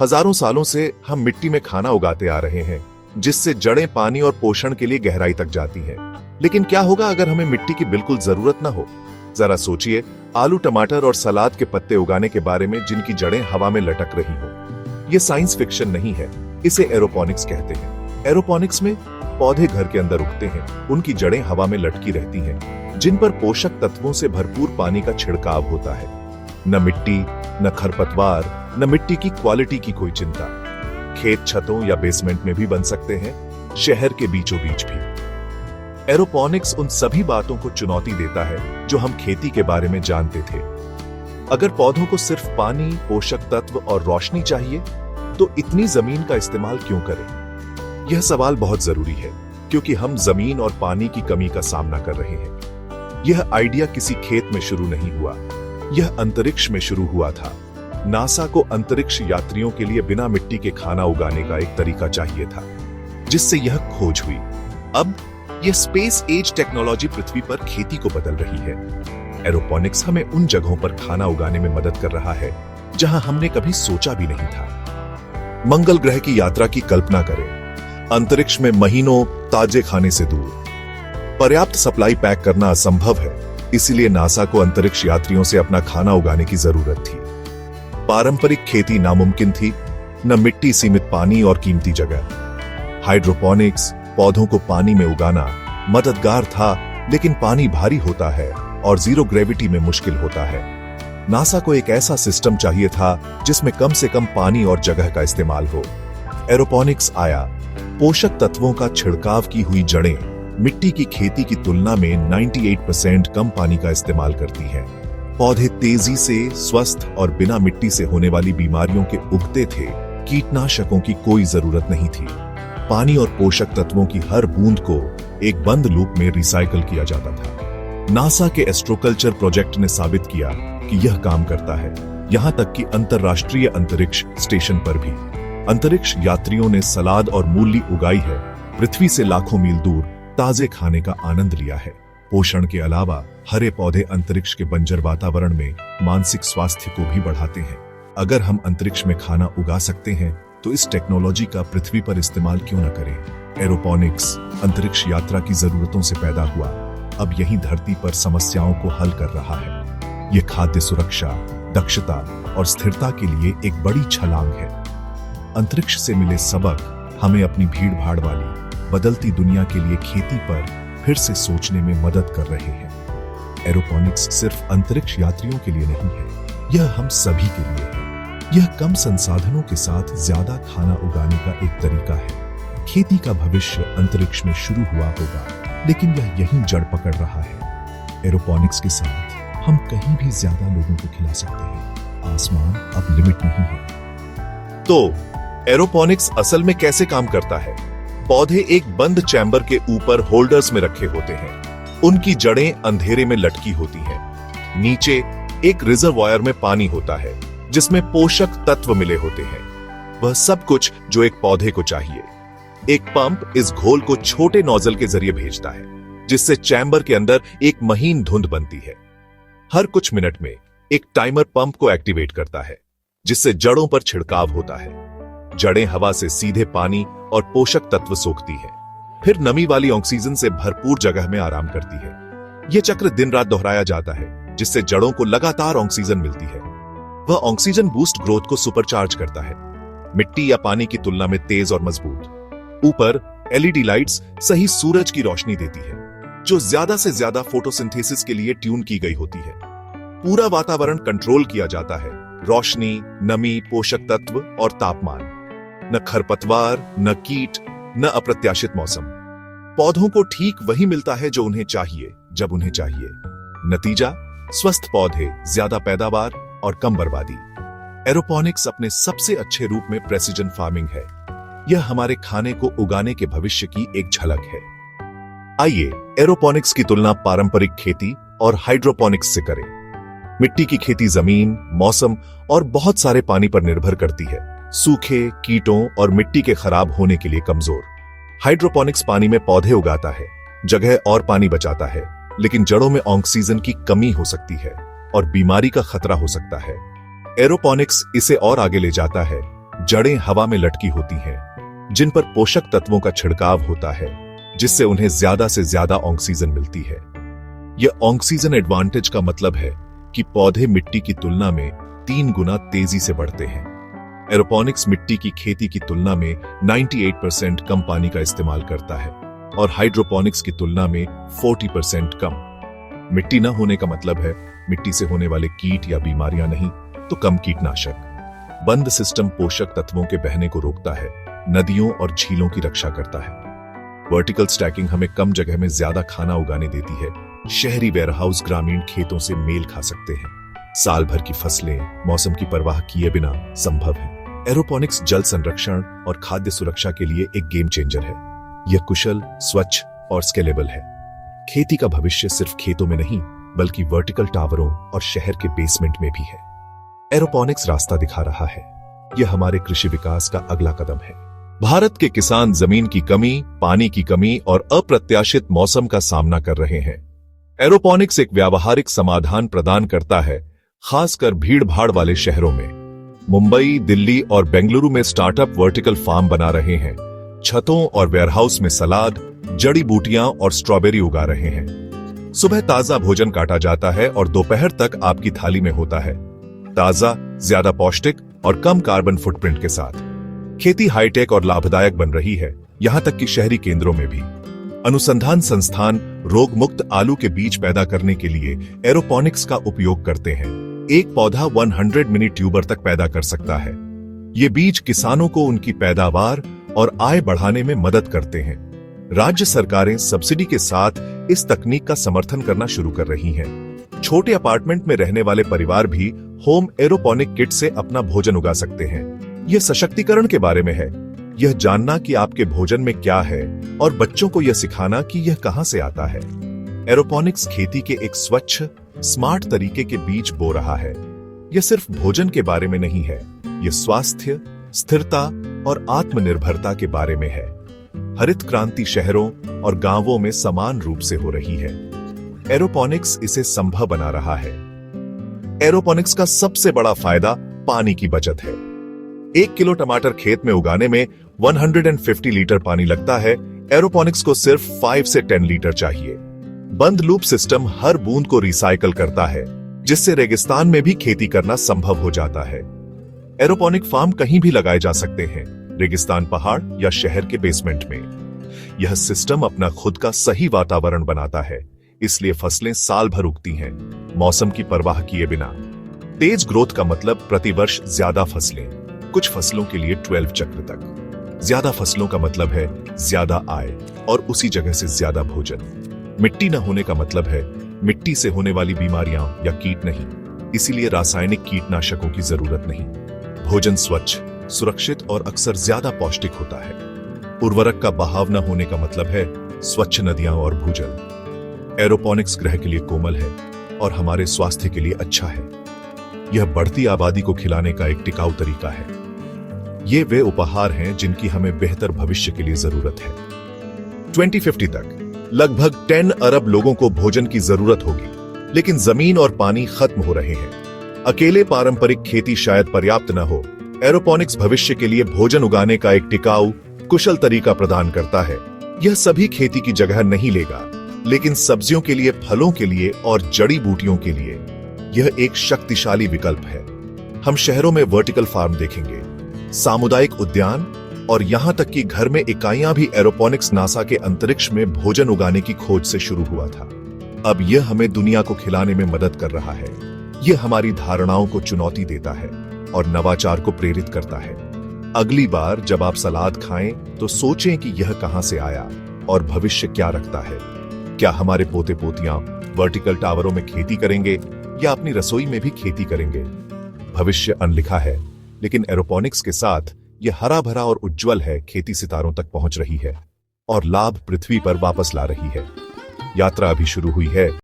हजारों सालों से हम मिट्टी में खाना उगाते आ रहे हैं, जिससे जड़ें पानी और पोषण के लिए गहराई तक जाती हैं। लेकिन क्या होगा अगर हमें मिट्टी की बिल्कुल जरूरत ना हो? जरा सोचिए, आलू, टमाटर और सलाद के पत्ते उगाने के बारे में, जिनकी जड़ें हवा में लटक रही हो। ये साइंस फिक्शन नहीं है, इसे एरोपोनिक्स कहते हैं। एरोपोनिक्स में पौधे घर के अंदर उगते हैं, उनकी जड़ें हवा में लटकी रहती हैं, जिन पर पोषक तत्वों से भरपूर पानी का छिड़काव होता है। न मिट्टी, न खरपतवार, न मिट्टी की क्वालिटी की कोई चिंता। खेत छतों या बेसमेंट में भी बन सकते हैं, शहर के बीचों बीच भी। एरोपोनिक्स उन सभी बातों को चुनौती देता है जो हम खेती के बारे में जानते थे। अगर पौधों को सिर्फ पानी, पोषक तत्व और रोशनी चाहिए, तो इतनी जमीन का इस्तेमाल क्यों करें? यह सवाल बहुत जरूरी है, क्योंकि हम जमीन और पानी की कमी का सामना कर रहे हैं। यह आइडिया किसी खेत में शुरू नहीं हुआ, यह अंतरिक्ष में शुरू हुआ था। नासा को अंतरिक्ष यात्रियों के लिए बिना मिट्टी के खाना उगाने का एक तरीका चाहिए था, जिससे यह खोज हुई। अब यह स्पेस एज टेक्नोलॉजी पृथ्वी पर खेती को बदल रही है। एरोपोनिक्स हमें उन जगहों पर खाना उगाने में मदद कर रहा है जहां हमने कभी सोचा भी नहीं था। मंगल ग्रह की यात्रा की कल्पना करें। अंतरिक्ष में महीनों ताजे खाने से दूर। पर्याप्त सप्लाई पैक करना असंभव है, इसलिए नासा को अंतरिक्ष यात्रियों से अपना खाना उगाने की जरूरत थी। पारंपरिक खेती नामुमकिन थी, न मिट्टी, सीमित पानी और कीमती जगह। हाइड्रोपोनिक्स, पौधों को पानी में उगाना, मददगार था, लेकिन पानी भारी होता है और जीरो ग्रेविटी में मुश्किल होता है। नासा को एक ऐसा सिस्टम चाहिए था जिसमें कम से कम पानी और जगह का इस्तेमाल हो। एरोपोनिक्स आया। पोषक तत्वों का छिड़काव की हुई जड़ें मिट्टी की खेती की तुलना में 98% कम पानी का इस्तेमाल करती हैं। पौधे तेजी से, स्वस्थ और बिना मिट्टी से होने वाली बीमारियों के उगते थे। कीटनाशकों की कोई जरूरत नहीं थी। पानी और पोषक तत्वों की हर बूंद को एक बंद लूप में रिसाइकल किया जाता था। नासा के एस्ट्रोकल्चर प्रोजेक्ट ने साबित किया कि यह काम करता है, यहां तक कि अंतरराष्ट्रीय अंतरिक्ष स्टेशन पर भी। अंतरिक्ष यात्रियों ने सलाद और मूली उगाई है, पृथ्वी से लाखों मील दूर ताजे खाने का आनंद लिया है। पोषण के अलावा हरे पौधे अंतरिक्ष के बंजर वातावरण में मानसिक स्वास्थ्य को भी बढ़ाते हैं। अगर हम अंतरिक्ष में खाना उगा सकते हैं, तो इस टेक्नोलॉजी का पृथ्वी पर इस्तेमाल क्यों न करें? एरोपोनिक्स अंतरिक्ष यात्रा की जरूरतों से पैदा हुआ, अब यही धरती पर समस्याओं को हल कर रहा है। यह खाद्य सुरक्षा, दक्षता और स्थिरता के लिए एक बड़ी छलांग है। अंतरिक्ष से मिले सबक हमें अपनी भीड़-भाड़ वाली बदलती दुनिया के लिए खेती पर फिर से सोचने में मदद कर रहे हैं। एरोपोनिक्स सिर्फ अंतरिक्ष यात्रियों के लिए नहीं है, यह हम सभी के लिए है। यह कम संसाधनों के साथ ज्यादा खाना उगाने का एक तरीका है। खेती का भविष्य अंतरिक्ष में शुरू हुआ होगा, लेकिन यह यहीं जड़ पकड़ रहा है। एरोपोनिक्स के साथ हम कहीं भी ज्यादा लोगों को खिला सकते हैं। आसमान अब लिमिट नहीं है। तो एरोपोनिक्स असल में कैसे काम करता है? पौधे एक बंद चैम्बर के ऊपर होल्डर्स में रखे होते हैं। उनकी जड़ें अंधेरे में लटकी होती हैं। नीचे एक रिजर्वॉयर में पानी होता है, जिसमें पोषक तत्व मिले होते हैं। वह सब कुछ जो एक पौधे को चाहिए। एक पंप इस घोल को छोटे नोजल के जरिए भेजता है, जिससे चैम्बर के अंदर एक महीन धुंध बनती है। हर कुछ मिनट में एक टाइमर पंप को एक्टिवेट करता है, जिससे जड़ों पर छिड़काव होता है। जड़ें हवा से सीधे पानी और पोषक तत्व सोखती हैं, फिर नमी वाली ऑक्सीजन से भरपूर जगह में आराम करती है। यह चक्र दिन रात दोहराया जाता है, जिससे जड़ों को लगातार ऑक्सीजन मिलती है। वह ऑक्सीजन बूस्ट ग्रोथ को सुपरचार्ज करता है, मिट्टी या पानी की तुलना में तेज और मजबूत। ऊपर एलईडी लाइट्स सही सूरज की रोशनी देती है, जो ज्यादा से ज्यादा फोटोसिंथेसिस के लिए ट्यून की गई होती है। पूरा वातावरण कंट्रोल किया जाता है, रोशनी, नमी, पोषक तत्व और तापमान। न खरपतवार, न कीट, न अप्रत्याशित मौसम। पौधों को ठीक वही मिलता है जो उन्हें चाहिए, जब उन्हें चाहिए। नतीजा, स्वस्थ पौधे, ज्यादा पैदावार और कम बर्बादी। एरोपोनिक्स अपने सबसे अच्छे रूप में प्रेसिजन फार्मिंग है। यह हमारे खाने को उगाने के भविष्य की एक झलक है। आइए एरोपोनिक्स की तुलना पारंपरिक खेती और हाइड्रोपोनिक्स से करें। मिट्टी की खेती जमीन, मौसम और बहुत सारे पानी पर निर्भर करती है। सूखे, कीटों और मिट्टी के खराब होने के लिए कमजोर। हाइड्रोपोनिक्स पानी में पौधे उगाता है, जगह और पानी बचाता है, लेकिन जड़ों में ऑक्सीजन की कमी हो सकती है और बीमारी का खतरा हो सकता है। एरोपोनिक्स इसे और आगे ले जाता है। जड़ें हवा में लटकी होती हैं, जिन पर पोषक तत्वों का छिड़काव होता है, जिससे उन्हें ज्यादा से ज्यादा ऑक्सीजन मिलती है। यह ऑक्सीजन एडवांटेज का मतलब है कि पौधे मिट्टी की तुलना में 3 गुना तेजी से बढ़ते हैं। एरोपोनिक्स मिट्टी की खेती की तुलना में 98% कम पानी का इस्तेमाल करता है और हाइड्रोपोनिक्स की तुलना में 40% कम। मिट्टी न होने का मतलब है मिट्टी से होने वाले कीट या बीमारियां नहीं, तो कम कीटनाशक। बंद सिस्टम पोषक तत्वों के बहने को रोकता है, नदियों और झीलों की रक्षा करता है। वर्टिकल स्टैकिंग हमें कम जगह में ज्यादा खाना उगाने देती है। शहरी वेयरहाउस ग्रामीण खेतों से मेल खा सकते हैं। साल भर की फसलें मौसम की परवाह किए बिना संभव है। एरोपोनिक्स जल संरक्षण और खाद्य सुरक्षा के लिए एक गेम चेंजर है। यह कुशल, स्वच्छ और स्केलेबल है। खेती का भविष्य सिर्फ खेतों में नहीं, बल्कि वर्टिकल टावरों और शहर के बेसमेंट में भी है। एरोपोनिक्स रास्ता दिखा रहा है। यह हमारे कृषि विकास का अगला कदम है। भारत के किसान जमीन की कमी, पानी की कमी और अप्रत्याशित मौसम का सामना कर रहे हैं। एरोपोनिक्स एक व्यावहारिक समाधान प्रदान करता है, खासकर भीड़-भाड़ वाले शहरों में। मुंबई, दिल्ली और बेंगलुरु में स्टार्टअप वर्टिकल फार्म बना रहे हैं। छतों और वेयरहाउस में सलाद, जड़ी बूटियां और स्ट्रॉबेरी उगा रहे हैं। सुबह ताजा भोजन काटा जाता है और दोपहर तक आपकी थाली में होता है। ताजा, ज्यादा पौष्टिक और कम कार्बन फुटप्रिंट के साथ। खेती हाईटेक और लाभदायक बन रही है, यहां तक कि शहरी केंद्रों में भी। अनुसंधान संस्थान रोग मुक्त आलू के बीज पैदा करने के लिए एरोपोनिक्स का उपयोग करते हैं। एक पौधा 100 मिनी ट्यूबर तक पैदा कर सकता है। ये बीज किसानों को उनकी पैदावार और आय बढ़ाने में मदद करते हैं। राज्य सरकारें सब्सिडी के साथ इस तकनीक का समर्थन करना शुरू कर रही हैं। छोटे अपार्टमेंट में रहने वाले परिवार भी होम एरोपोनिक किट से अपना भोजन उगा सकते हैं। यह सशक्तिकरण के बारे में है। यह जानना कि आपके भोजन में क्या है और बच्चों को यह सिखाना कि यह कहां से आता है। एरोपोनिक्स खेती के एक स्वच्छ, स्मार्ट तरीके के बीज बो रहा है। यह सिर्फ भोजन के बारे में नहीं है, यह स्वास्थ्य, स्थिरता और आत्मनिर्भरता के बारे में है। हरित क्रांति शहरों और गांवों में समान रूप से हो रही है। एरोपोनिक्स इसे संभव बना रहा है। एरोपोनिक्स का सबसे बड़ा फायदा पानी की बचत है। 1 किलो टमाटर खेत में उगाने में 150 लीटर पानी लगता है। एरोपोनिक्स को सिर्फ 5 से 10 लीटर चाहिए। बंद लूप सिस्टम हर बूंद को रिसाइकल करता है, जिससे रेगिस्तान में भी खेती करना संभव हो जाता है। एरोपोनिक फार्म कहीं भी लगाए जा सकते हैं, रेगिस्तान, पहाड़ या शहर के बेसमेंट में। यह सिस्टम अपना खुद का सही वातावरण बनाता है, इसलिए फसलें साल भर उगती हैं, मौसम की परवाह किए बिना। तेज ग्रोथ का मतलब प्रतिवर्ष ज्यादा फसलें, कुछ फसलों के लिए 12 चक्र तक। ज्यादा फसलों का मतलब है ज्यादा आय और उसी जगह से ज्यादा भोजन। मिट्टी न होने का मतलब है मिट्टी से होने वाली बीमारियां या कीट नहीं, इसीलिए रासायनिक कीटनाशकों की जरूरत नहीं। भोजन स्वच्छ, सुरक्षित और अक्सर ज्यादा पौष्टिक होता है। उर्वरक का बहाव न होने का मतलब है स्वच्छ नदियां और भूजल। एरोपोनिक्स ग्रह के लिए कोमल है और हमारे स्वास्थ्य के लिए अच्छा है। यह बढ़ती आबादी को खिलाने का एक टिकाऊ तरीका है। ये वे उपहार हैं जिनकी हमें बेहतर भविष्य के लिए जरूरत है। 2050 तक लगभग 10 अरब लोगों को भोजन की जरूरत होगी, लेकिन जमीन और पानी खत्म हो रहे हैं। अकेले पारंपरिक खेती शायद पर्याप्त न हो। एरोपोनिक्स भविष्य के लिए भोजन उगाने का एक टिकाऊ, कुशल तरीका प्रदान करता है। यह सभी खेती की जगह नहीं लेगा, लेकिन सब्जियों के लिए, फलों के लिए और जड़ी बूटियों के लिए यह एक शक्तिशाली विकल्प है। हम शहरों में वर्टिकल फार्म देखेंगे, सामुदायिक उद्यान और यहां तक कि घर में इकाइयां भी। एरोपोनिक्स नासा के अंतरिक्ष में भोजन उगाने की खोज से शुरू हुआ था। अब यह हमें दुनिया को खिलाने में मदद कर रहा है। यह हमारी धारणाओं को चुनौती देता है और नवाचार को प्रेरित करता है। अगली बार जब आप सलाद खाएं तो सोचें कि यह कहां से आया और भविष्य क्या रखता है। क्या हमारे पोते पोतियां वर्टिकल टावरों में खेती करेंगे या अपनी रसोई में भी खेती करेंगे? भविष्य अनलिखा है, लेकिन एरोपोनिक्स के साथ यह हरा भरा और उज्जवल है। खेती सितारों तक पहुंच रही है और लाभ पृथ्वी पर वापस ला रही है। यात्रा अभी शुरू हुई है।